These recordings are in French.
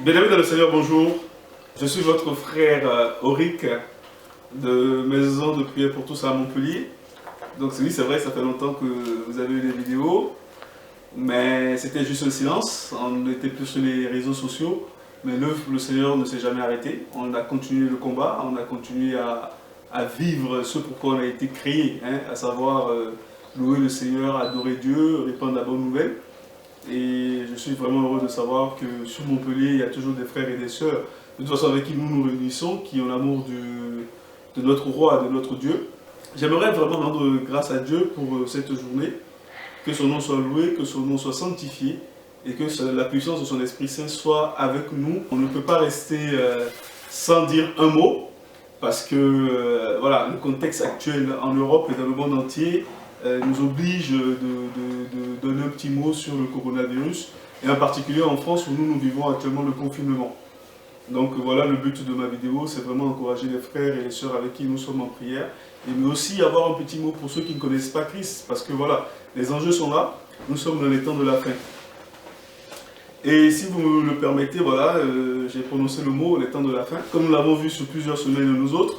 Bien-aimés dans le Seigneur, bonjour. Je suis votre frère Auric de Maison de prière pour tous à Montpellier. Donc oui, c'est vrai, ça fait longtemps que vous avez eu des vidéos, mais c'était juste un silence. On n'était plus sur les réseaux sociaux, mais le Seigneur ne s'est jamais arrêté. On a continué le combat, on a continué à vivre ce pourquoi on a été créé, à savoir louer le Seigneur, adorer Dieu, répandre la bonne nouvelle. Et je suis vraiment heureux de savoir que sur Montpellier, il y a toujours des frères et des sœurs, de toute façon avec qui nous nous réunissons, qui ont l'amour de notre roi, de notre Dieu. J'aimerais vraiment rendre grâce à Dieu pour cette journée, que son nom soit loué, que son nom soit sanctifié, et que la puissance de son Esprit Saint soit avec nous. On ne peut pas rester sans dire un mot, parce que voilà, le contexte actuel en Europe et dans le monde entier nous oblige de donner un petit mot sur le coronavirus, et en particulier en France où nous vivons actuellement le confinement. Donc voilà, le but de ma vidéo, c'est vraiment encourager les frères et les sœurs avec qui nous sommes en prière, mais aussi avoir un petit mot pour ceux qui ne connaissent pas Christ, parce que voilà, les enjeux sont là, nous sommes dans les temps de la fin. Et si vous me le permettez, voilà, j'ai prononcé le mot, les temps de la fin, comme nous l'avons vu sur plusieurs semaines nous autres,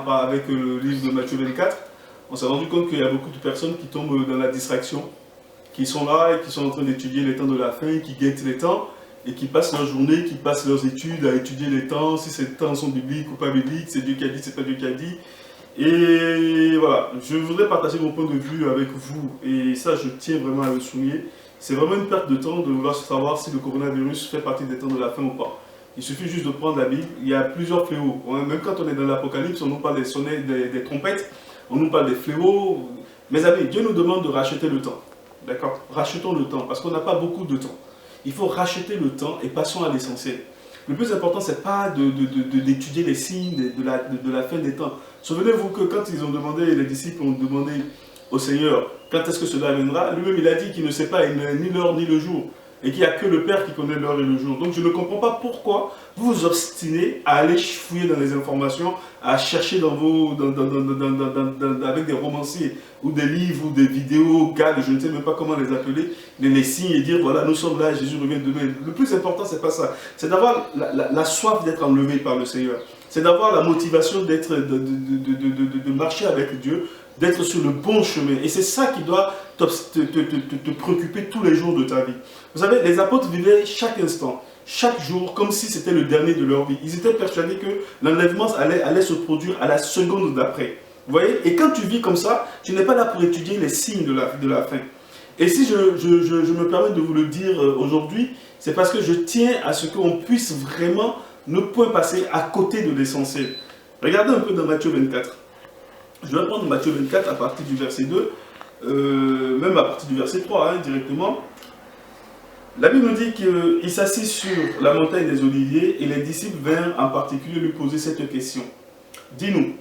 avec le livre de Matthieu 24, on s'est rendu compte qu'il y a beaucoup de personnes qui tombent dans la distraction, qui sont là et qui sont en train d'étudier les temps de la fin, qui guettent les temps, et qui passent leur journée, qui passent leurs études à étudier les temps, si ces temps sont bibliques ou pas bibliques, c'est Dieu qui a dit, c'est pas Dieu qui a dit. Et voilà, je voudrais partager mon point de vue avec vous, et ça je tiens vraiment à le souligner. C'est vraiment une perte de temps de vouloir savoir si le coronavirus fait partie des temps de la fin ou pas. Il suffit juste de prendre la Bible, il y a plusieurs fléaux. Même quand on est dans l'Apocalypse, on nous parle des sonnets, des trompettes, on nous parle des fléaux. Mes amis, Dieu nous demande de racheter le temps. D'accord? Rachetons le temps, parce qu'on n'a pas beaucoup de temps. Il faut racheter le temps et passons à l'essentiel. Le plus important, ce n'est pas d'étudier les signes de la fin des temps. Souvenez-vous que quand ils ont demandé, les disciples ont demandé au Seigneur, quand est-ce que cela viendra, lui-même il a dit qu'il ne sait pas ni l'heure ni le jour, et qu'il n'y a que le Père qui connaît l'heure et le jour. Donc je ne comprends pas pourquoi vous vous obstinez à aller fouiller dans les informations, à chercher avec des romanciers, ou des livres, ou des vidéos, gags, je ne sais même pas comment les appeler, les signes et dire voilà, nous sommes là, Jésus revient demain. Le plus important, c'est pas ça. C'est d'avoir la soif d'être enlevé par le Seigneur. C'est d'avoir la motivation de marcher avec Dieu, d'être sur le bon chemin. Et c'est ça qui doit te préoccuper tous les jours de ta vie. Vous savez, les apôtres vivaient chaque instant, chaque jour, comme si c'était le dernier de leur vie. Ils étaient persuadés que l'enlèvement allait se produire à la seconde d'après. Vous voyez? Et quand tu vis comme ça, tu n'es pas là pour étudier les signes de la fin. Et si je me permets de vous le dire aujourd'hui, c'est parce que je tiens à ce qu'on puisse vraiment ne point passer à côté de l'essentiel. Regardez un peu dans Matthieu 24. Je vais prendre Matthieu 24 à partir du verset 2, même à partir du verset 3 directement. La Bible nous dit qu'il s'assit sur la montagne des Oliviers et les disciples vinrent en particulier lui poser cette question. Dis-nous,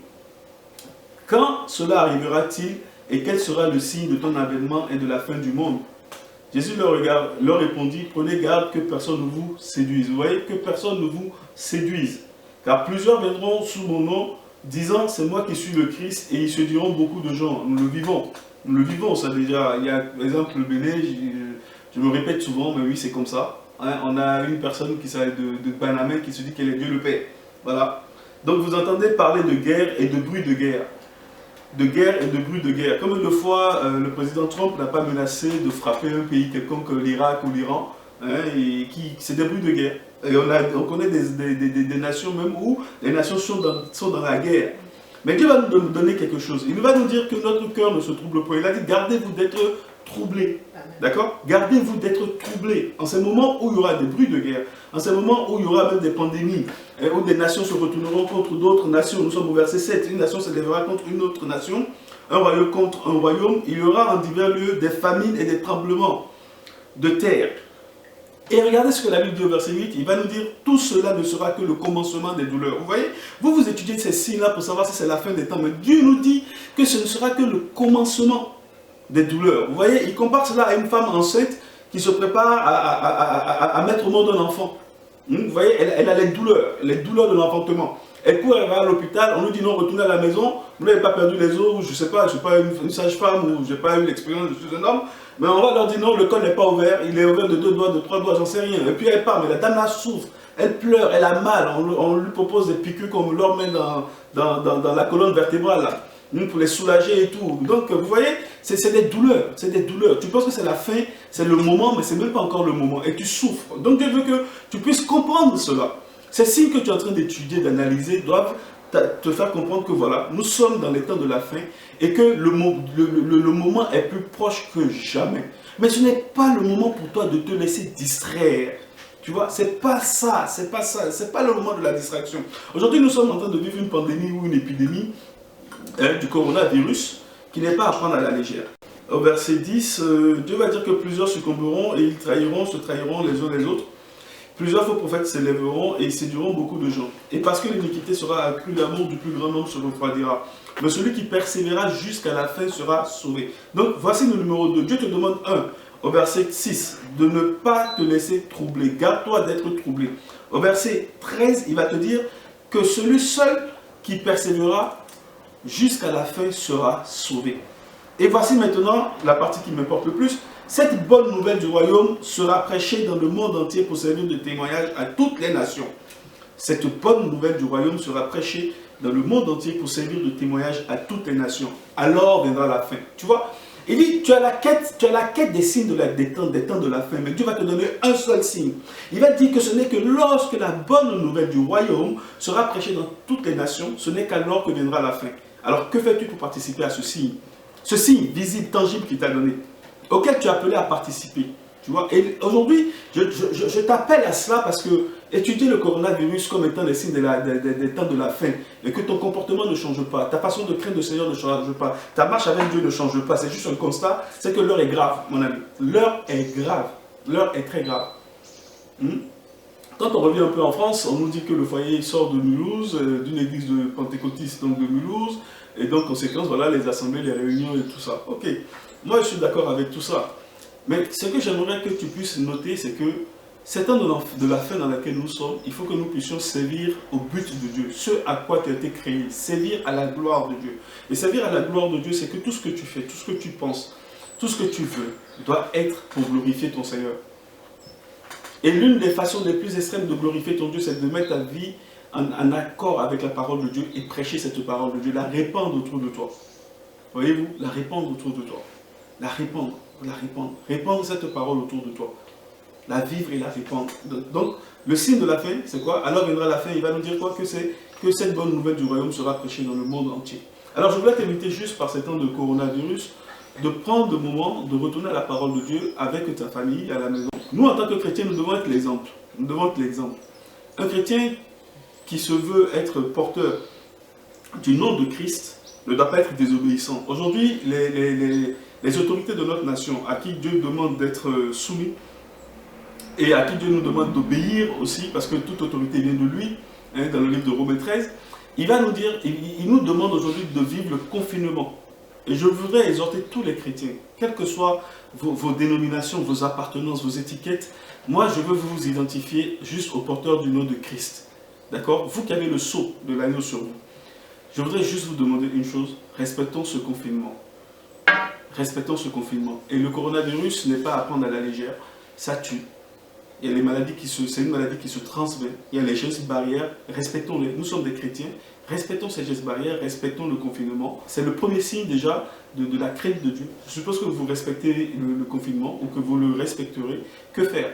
quand cela arrivera-t-il et quel sera le signe de ton avènement et de la fin du monde? Jésus leur répondit, prenez garde que personne ne vous séduise. Vous voyez, que personne ne vous séduise. Car plusieurs viendront sous mon nom, disant c'est moi qui suis le Christ, et ils se diront beaucoup de gens. Nous le vivons ça déjà. Il y a par exemple le Bénin, je me répète souvent, mais oui c'est comme ça. On a une personne qui s'appelle de Panama qui se dit qu'elle est Dieu le Père. Voilà. Donc vous entendez parler de guerre et de bruit de guerre. De guerre et de bruit de guerre. Comme une fois, le président Trump n'a pas menacé de frapper un pays quelconque, l'Irak ou l'Iran, c'est des bruits de guerre. Et on connaît des nations même où les nations sont dans la guerre. Mais Dieu va nous donner quelque chose. Il va nous dire que notre cœur ne se trouble pas. Il a dit, gardez-vous d'être troublés. D'accord? Gardez-vous d'être troublés. En ces moments où il y aura des bruits de guerre, en ces moments où il y aura même des pandémies, où des nations se retourneront contre d'autres nations. Nous sommes au verset 7. Une nation se lèvera contre une autre nation, un royaume contre un royaume. Il y aura en divers lieux des famines et des tremblements de terre. Et regardez ce que la Bible dit au verset 8, il va nous dire, tout cela ne sera que le commencement des douleurs. Vous voyez, vous étudiez ces signes-là pour savoir si c'est la fin des temps, mais Dieu nous dit que ce ne sera que le commencement des douleurs. Vous voyez, il compare cela à une femme enceinte qui se prépare à mettre au monde un enfant. Vous voyez, elle a les douleurs de l'enfantement. Elle court, elle va à l'hôpital, on lui dit non, retournez à la maison, vous n'avez pas perdu les os, ou je ne sais pas, je ne suis pas une sage-femme, ou je n'ai pas eu l'expérience, je suis un homme, Mais on va leur dire non, le col n'est pas ouvert, il est ouvert de 2 doigts, de 3 doigts, j'en sais rien. Et puis elle part, mais la dame là souffre, elle pleure, elle a mal, on lui propose des piqûres qu'on leur met dans la colonne vertébrale là, pour les soulager et tout. Donc vous voyez, c'est des douleurs, c'est des douleurs. Tu penses que c'est la fin, c'est le moment, mais c'est même pas encore le moment et tu souffres. Donc Dieu veut que tu puisses comprendre cela. Ces signes que tu es en train d'étudier, d'analyser, doivent te faire comprendre que voilà, nous sommes dans les temps de la fin et que le moment est plus proche que jamais. Mais ce n'est pas le moment pour toi de te laisser distraire. Tu vois, c'est pas ça, c'est pas le moment de la distraction. Aujourd'hui, nous sommes en train de vivre une pandémie ou une épidémie du coronavirus qui n'est pas à prendre à la légère. Au verset 10, Dieu va dire que plusieurs succomberont et ils se trahiront les uns les autres. Plusieurs faux prophètes s'élèveront et ils séduiront beaucoup de gens. Et parce que l'iniquité sera accrue, l'amour du plus grand nombre se refroidira. Mais celui qui persévérera jusqu'à la fin sera sauvé. Donc voici le numéro 2. Dieu te demande au verset 6, de ne pas te laisser troubler. Garde-toi d'être troublé. Au verset 13, il va te dire que celui seul qui persévérera jusqu'à la fin sera sauvé. Et voici maintenant la partie qui m'importe le plus. Cette bonne nouvelle du royaume sera prêchée dans le monde entier pour servir de témoignage à toutes les nations. Cette bonne nouvelle du royaume sera prêchée dans le monde entier pour servir de témoignage à toutes les nations. Alors viendra la fin. Tu vois, il dit, tu as la quête des signes des temps de la fin, mais Dieu va te donner un seul signe. Il va te dire que ce n'est que lorsque la bonne nouvelle du royaume sera prêchée dans toutes les nations, ce n'est qu'alors que viendra la fin. Alors que fais-tu pour participer à ce signe? Ce signe visible, tangible qu'il t'a donné, auquel tu es appelé à participer. Tu vois, et aujourd'hui, je t'appelle à cela parce que étudier le coronavirus comme étant les signes des temps de la fin et que ton comportement ne change pas, ta façon de craindre le Seigneur ne change pas, ta marche avec Dieu ne change pas, c'est juste un constat, c'est que l'heure est grave, mon ami. L'heure est grave. L'heure est très grave. Quand on revient un peu en France, on nous dit que le foyer sort de Mulhouse, d'une église de pentecôtiste, donc de Mulhouse, et donc, conséquence, voilà, les assemblées, les réunions et tout ça. Ok, moi je suis d'accord avec tout ça. Mais ce que j'aimerais que tu puisses noter, c'est que c'est temps de la fin dans laquelle nous sommes, il faut que nous puissions servir au but de Dieu, ce à quoi tu as été créé, servir à la gloire de Dieu. Et servir à la gloire de Dieu, c'est que tout ce que tu fais, tout ce que tu penses, tout ce que tu veux, doit être pour glorifier ton Seigneur. Et l'une des façons les plus extrêmes de glorifier ton Dieu, c'est de mettre ta vie en accord avec la parole de Dieu et prêcher cette parole de Dieu, la répandre autour de toi. Voyez-vous, la répandre autour de toi. La répandre. Répandre cette parole autour de toi. La vivre et la répandre. Donc, le signe de la fin, c'est quoi? Alors viendra la fin, il va nous dire quoi? Que cette bonne nouvelle du royaume sera prêchée dans le monde entier. Alors, je voulais t'inviter juste par ces temps de coronavirus, de prendre le moment de retourner à la parole de Dieu avec ta famille à la maison. Nous, en tant que chrétiens, nous devons être l'exemple. Nous devons être l'exemple. Un chrétien qui se veut être porteur du nom de Christ ne doit pas être désobéissant. Aujourd'hui, les autorités de notre nation, à qui Dieu demande d'être soumis, et à qui Dieu nous demande d'obéir aussi, parce que toute autorité vient de lui, hein, dans le livre de Romains 13, il va nous dire, il nous demande aujourd'hui de vivre le confinement. Et je voudrais exhorter tous les chrétiens, quelles que soient vos dénominations, vos appartenances, vos étiquettes, moi je veux vous identifier juste au porteur du nom de Christ. D'accord? Vous qui avez le sceau de l'agneau sur vous. Je voudrais juste vous demander une chose, respectons ce confinement. Respectons ce confinement. Et le coronavirus n'est pas à prendre à la légère, ça tue. Il y a les maladies c'est une maladie qui se transmet. Il y a les gestes barrières, respectons-les. Nous sommes des chrétiens, respectons ces gestes barrières, respectons le confinement. C'est le premier signe déjà de la crainte de Dieu. Je suppose que vous respectez le confinement ou que vous le respecterez. Que faire?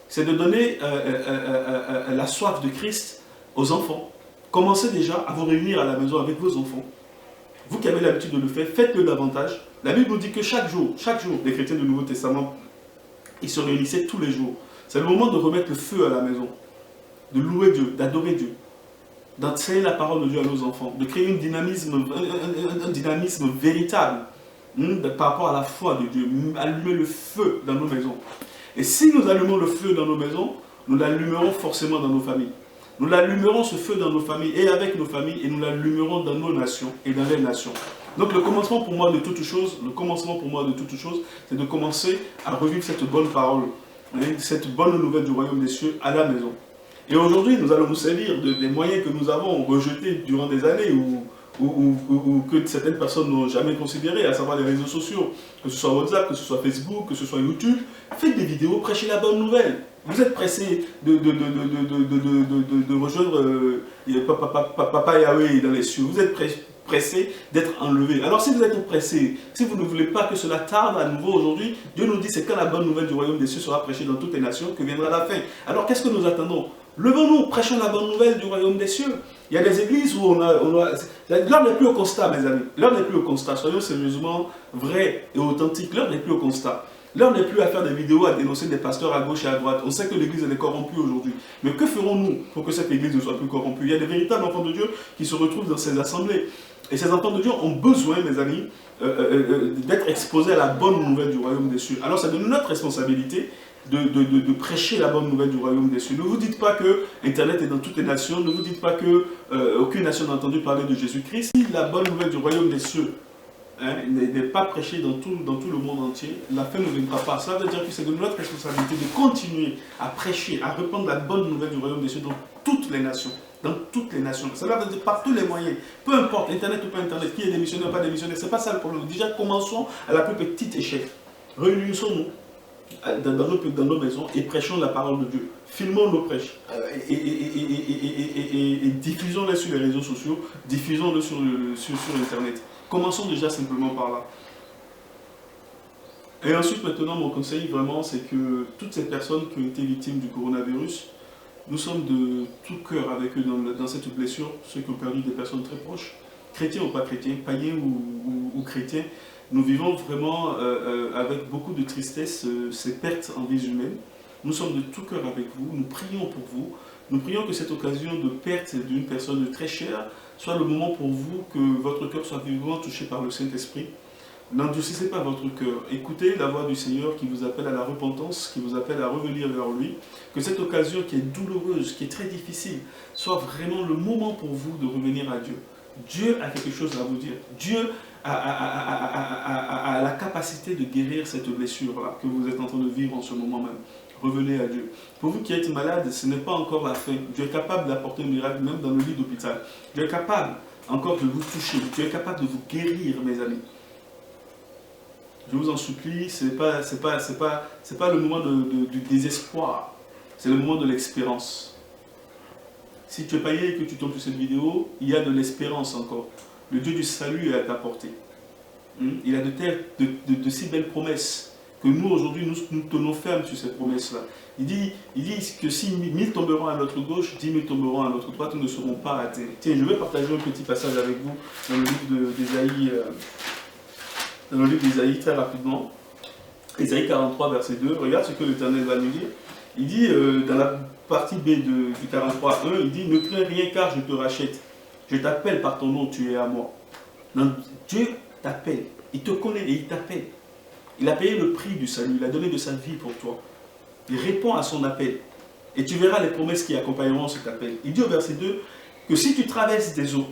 C'est de donner la soif de Christ aux enfants. Commencez déjà à vous réunir à la maison avec vos enfants. Vous qui avez l'habitude de le faire, faites-le davantage. La Bible nous dit que chaque jour, les chrétiens du Nouveau Testament, ils se réunissaient tous les jours. C'est le moment de remettre le feu à la maison, de louer Dieu, d'adorer Dieu, d'enseigner la parole de Dieu à nos enfants, de créer un dynamisme véritable par rapport à la foi de Dieu, allumer le feu dans nos maisons. Et si nous allumons le feu dans nos maisons, nous l'allumerons forcément dans nos familles. Nous l'allumerons ce feu dans nos familles et avec nos familles, et nous l'allumerons dans nos nations et dans les nations. Donc le commencement pour moi de toute chose, c'est de commencer à revivre cette bonne parole, cette bonne nouvelle du royaume des cieux à la maison. Et aujourd'hui, nous allons nous servir des moyens que nous avons rejetés durant des années, ou ou que certaines personnes n'ont jamais considéré, à savoir les réseaux sociaux, que ce soit WhatsApp, que ce soit Facebook, que ce soit YouTube. Faites des vidéos, prêchez la bonne nouvelle. Vous êtes pressé de rejoindre Papa Yahweh dans les cieux. Vous êtes pressé d'être enlevé. Alors si vous êtes pressé, si vous ne voulez pas que cela tarde à nouveau aujourd'hui, Dieu nous dit c'est quand la bonne nouvelle du royaume des cieux sera prêchée dans toutes les nations que viendra la fin. Alors qu'est-ce que nous attendons? Levons-nous, prêchons la bonne nouvelle du royaume des cieux. Il y a des églises où l'heure n'est plus au constat, mes amis. L'heure n'est plus au constat. Soyons sérieusement vrais et authentiques. L'heure n'est plus au constat. L'heure n'est plus à faire des vidéos, à dénoncer des pasteurs à gauche et à droite. On sait que l'église est corrompue aujourd'hui. Mais que ferons-nous pour que cette église ne soit plus corrompue? Il y a des véritables enfants de Dieu qui se retrouvent dans ces assemblées. Et ces enfants de Dieu ont besoin, mes amis, d'être exposés à la bonne nouvelle du royaume des cieux. Alors c'est de notre responsabilité de prêcher la bonne nouvelle du royaume des cieux. Ne vous dites pas que Internet est dans toutes les nations, ne vous dites pas que aucune nation n'a entendu parler de Jésus-Christ. Si la bonne nouvelle du royaume des cieux n'est pas prêchée dans tout le monde entier, la fin ne viendra pas. Ça veut dire que c'est de notre responsabilité de continuer à prêcher, à répandre la bonne nouvelle du royaume des cieux dans toutes les nations. Dans toutes les nations. Cela veut dire par tous les moyens. Peu importe, Internet ou pas Internet, qui est démissionnaire ou pas démissionnaire, c'est pas ça le problème. Déjà, commençons à la plus petite échelle. Réunissons-nous dans nos maisons et prêchons la parole de Dieu. Filmons nos prêches et diffusons-les sur les réseaux sociaux, diffusons-les sur Internet. Commençons déjà simplement par là. Et ensuite, maintenant, mon conseil vraiment, c'est que toutes ces personnes qui ont été victimes du coronavirus, nous sommes de tout cœur avec eux dans cette blessure, ceux qui ont perdu des personnes très proches, chrétiens ou pas chrétiens, païens ou chrétiens. Nous vivons vraiment avec beaucoup de tristesse ces pertes en vies humaines. Nous sommes de tout cœur avec vous, nous prions pour vous. Nous prions que cette occasion de perte d'une personne très chère soit le moment pour vous que votre cœur soit vivement touché par le Saint-Esprit. N'endurcissez pas votre cœur. Écoutez la voix du Seigneur qui vous appelle à la repentance, qui vous appelle à revenir vers lui. Que cette occasion qui est douloureuse, qui est très difficile, soit vraiment le moment pour vous de revenir à Dieu. Dieu a quelque chose à vous dire. Dieu a la capacité de guérir cette blessure-là que vous êtes en train de vivre en ce moment même. Revenez à Dieu. Pour vous qui êtes malade, ce n'est pas encore la fin. Dieu est capable d'apporter un miracle même dans le lit d'hôpital. Dieu est capable encore de vous toucher. Dieu est capable de vous guérir, mes amis. Je vous en supplie, ce n'est pas le moment du désespoir, c'est le moment de l'espérance. Si tu es païen et que tu tombes sur cette vidéo, il y a de l'espérance encore. Le Dieu du salut est à ta portée. Il a de si belles promesses que nous, aujourd'hui, nous tenons ferme sur ces promesses-là. Il dit que si 1000 tomberont à notre gauche, 10 000 tomberont à notre droite, nous ne serons pas atteints. Tiens, je vais partager un petit passage avec vous dans le livre d'Ésaïe. Dans le livre d'Ésaïe, très rapidement, Ésaïe 43, verset 2, regarde ce que l'Éternel va nous dire. Il dit, dans la partie B du 43, 1, il dit, ne crains rien car je te rachète. Je t'appelle par ton nom, tu es à moi. Donc, Dieu t'appelle, il te connaît et il t'appelle. Il a payé le prix du salut, il a donné de sa vie pour toi. Il répond à son appel. Et tu verras les promesses qui accompagneront cet appel. Il dit au verset 2, que si tu traverses des eaux,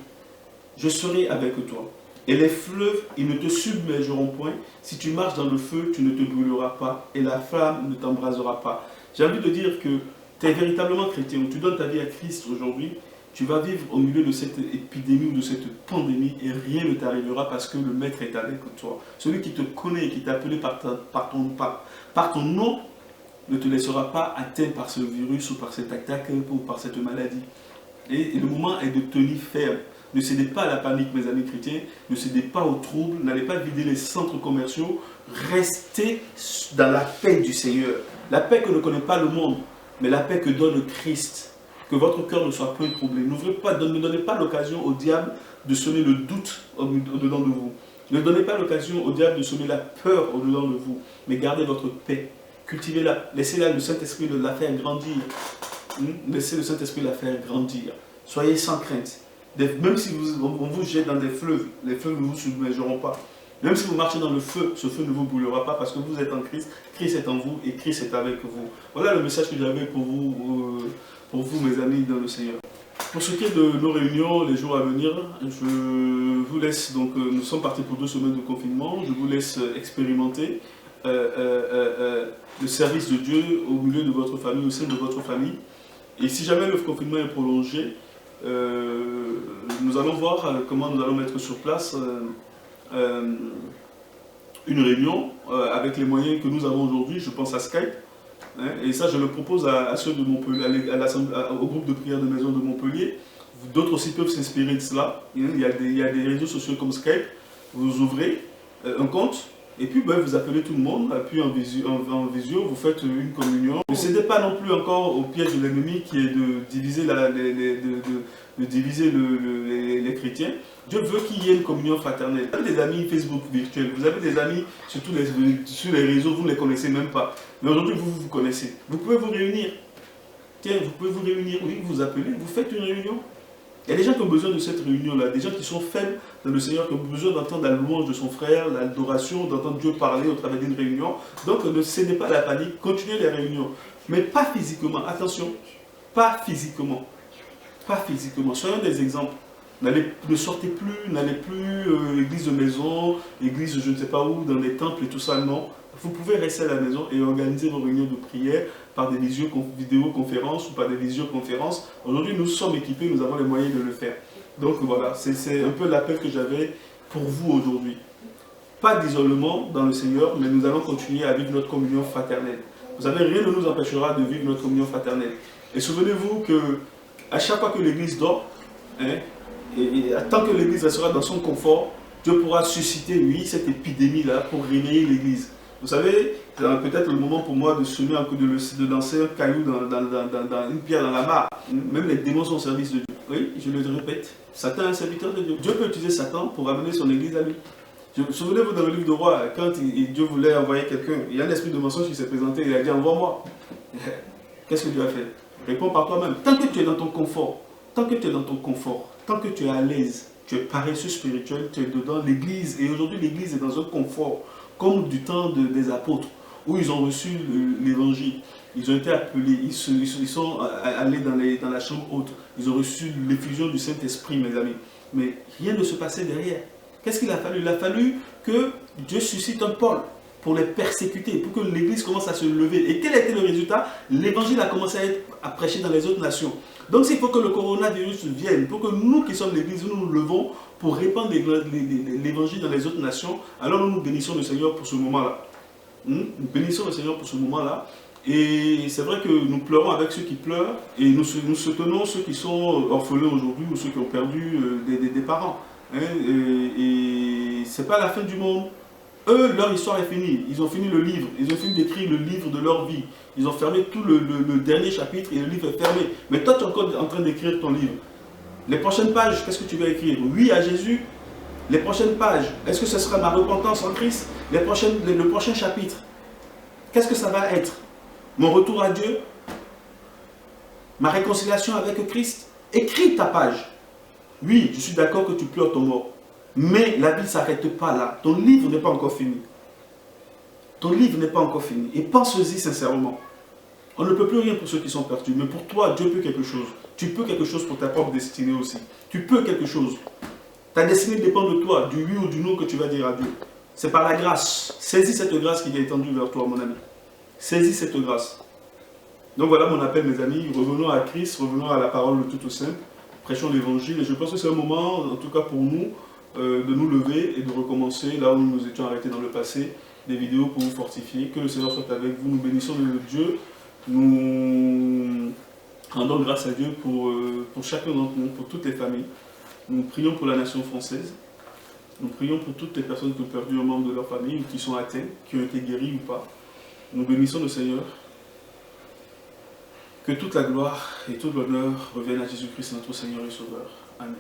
je serai avec toi. Et les fleuves, ils ne te submergeront point. Si tu marches dans le feu, tu ne te brûleras pas. Et la flamme ne t'embrasera pas. J'ai envie de dire que tu es véritablement chrétien. Tu donnes ta vie à Christ aujourd'hui. Tu vas vivre au milieu de cette épidémie ou de cette pandémie et rien ne t'arrivera parce que le Maître est avec toi. Celui qui te connaît et qui t'a appelé par ton nom ne te laissera pas atteint par ce virus ou par cette attaque ou par cette maladie. Et le moment est de tenir ferme. Ne cédez pas à la panique, mes amis chrétiens. Ne cédez pas aux troubles. N'allez pas vider les centres commerciaux. Restez dans la paix du Seigneur. La paix que ne connaît pas le monde, mais la paix que donne Christ. Que votre cœur ne soit point troublé. Ne donnez pas l'occasion au diable de semer le doute au-dedans de vous. Ne donnez pas l'occasion au diable de semer la peur au-dedans de vous. Mais gardez votre paix. Cultivez-la. Laissez-la, le Saint-Esprit la faire grandir. Laissez le Saint-Esprit la faire grandir. Soyez sans crainte. Même si on vous jette dans des fleuves, les fleuves ne vous submergeront pas. Même si vous marchez dans le feu, ce feu ne vous brûlera pas parce que vous êtes en Christ, Christ est en vous et Christ est avec vous. Voilà le message que j'avais pour vous, mes amis dans le Seigneur. Pour ce qui est de nos réunions, les jours à venir, je vous laisse, donc nous sommes partis pour 2 semaines de confinement, je vous laisse expérimenter le service de Dieu au milieu de votre famille, au sein de votre famille. Et si jamais le confinement est prolongé, nous allons voir comment nous allons mettre sur place une réunion avec les moyens que nous avons aujourd'hui. Je pense à Skype. Hein, et ça, je le propose à ceux de Montpellier, au groupe de prière de Maison de Montpellier. D'autres aussi peuvent s'inspirer de cela. Il y a des réseaux sociaux comme Skype. Vous ouvrez un compte et puis vous appelez tout le monde. Puis en visio, vous faites une communion. Ne cédez pas non plus encore au piège de l'ennemi qui est de diviser, les chrétiens. Dieu veut qu'il y ait une communion fraternelle. Vous avez des amis Facebook virtuels, vous avez des amis sur les réseaux, vous ne les connaissez même pas. Mais aujourd'hui, vous connaissez. Vous pouvez vous réunir. Tiens, vous pouvez vous réunir, oui, vous appelez, vous faites une réunion. Il y a des gens qui ont besoin de cette réunion-là, des gens qui sont faibles dans le Seigneur, qui ont besoin d'entendre la louange de son frère, l'adoration, d'entendre Dieu parler au travers d'une réunion. Donc ne cédez pas à la panique, continuez les réunions. Mais pas physiquement, attention, pas physiquement. Pas physiquement. Soyons des exemples. Ne sortez plus, n'allez plus église de maison, église je ne sais pas où, dans les temples et tout ça, non. Vous pouvez rester à la maison et organiser vos réunions de prière par des vidéoconférences ou par des visioconférences. Aujourd'hui, nous sommes équipés, nous avons les moyens de le faire. Donc voilà, c'est un peu l'appel que j'avais pour vous aujourd'hui. Pas d'isolement dans le Seigneur, mais nous allons continuer à vivre notre communion fraternelle. Vous savez, rien ne nous empêchera de vivre notre communion fraternelle. Et souvenez-vous que à chaque fois que l'Église dort, hein, et tant que l'Église restera dans son confort, Dieu pourra susciter, oui, cette épidémie-là pour réveiller l'Église. Vous savez, c'est peut-être le moment pour moi de semer de lancer un caillou une pierre dans la mare. Même les démons sont au service de Dieu. Oui, je le répète, Satan est un serviteur de Dieu. Dieu peut utiliser Satan pour amener son Église à lui. Souvenez-vous dans le livre de Roi, quand Dieu voulait envoyer quelqu'un, il y a un esprit de mensonge qui s'est présenté, il a dit envoie-moi. Qu'est-ce que Dieu a fait? Réponds par toi-même. Tant que tu es dans ton confort, tant que tu es dans ton confort, tant que tu es à l'aise, tu es paresseux spirituel, tu es dedans l'église. Et aujourd'hui, l'église est dans un confort, comme du temps des apôtres, où ils ont reçu l'évangile. Ils ont été appelés, ils sont allés dans la chambre haute. Ils ont reçu l'effusion du Saint-Esprit, mes amis. Mais rien ne se passait derrière. Qu'est-ce qu'il a fallu? Il a fallu que Dieu suscite un Paul pour les persécuter, pour que l'église commence à se lever. Et quel a été le résultat? L'évangile a commencé à prêcher dans les autres nations. Donc s'il faut que le coronavirus vienne, pour que nous qui sommes l'église, nous nous levons pour répandre l'évangile dans les autres nations, alors nous bénissons le Seigneur pour ce moment-là. Nous bénissons le Seigneur pour ce moment-là. Et c'est vrai que nous pleurons avec ceux qui pleurent, et nous soutenons ceux qui sont orphelins aujourd'hui, ou ceux qui ont perdu des parents. Hein, et c'est pas la fin du monde. Eux, leur histoire est finie. Ils ont fini le livre. Ils ont fini d'écrire le livre de leur vie. Ils ont fermé tout le dernier chapitre et le livre est fermé. Mais toi, tu es encore en train d'écrire ton livre. Les prochaines pages, qu'est-ce que tu vas écrire? Oui à Jésus. Les prochaines pages, est-ce que ce sera ma repentance en Christ? Le prochain chapitre, qu'est-ce que ça va être? Mon retour à Dieu? Ma réconciliation avec Christ? Écris ta page. Oui, je suis d'accord que tu pleures ton mort. Mais la vie ne s'arrête pas là. Ton livre n'est pas encore fini. Ton livre n'est pas encore fini. Et pense-y sincèrement. On ne peut plus rien pour ceux qui sont perdus. Mais pour toi, Dieu peut quelque chose. Tu peux quelque chose pour ta propre destinée aussi. Tu peux quelque chose. Ta destinée dépend de toi, du oui ou du non que tu vas dire à Dieu. C'est par la grâce. Saisis cette grâce qui est étendue vers toi, mon ami. Saisis cette grâce. Donc voilà mon appel, mes amis. Revenons à Christ, revenons à la parole de tout au simple. Prêchons l'évangile. Et je pense que c'est un moment, en tout cas pour nous, de nous lever et de recommencer là où nous étions arrêtés dans le passé, des vidéos pour vous fortifier. Que le Seigneur soit avec vous. Nous bénissons le Dieu. Nous rendons grâce à Dieu pour chacun d'entre nous, pour toutes les familles. Nous prions pour la nation française. Nous prions pour toutes les personnes qui ont perdu un membre de leur famille ou qui sont atteints, qui ont été guéris ou pas. Nous bénissons le Seigneur. Que toute la gloire et tout l'honneur reviennent à Jésus-Christ, notre Seigneur et Sauveur. Amen.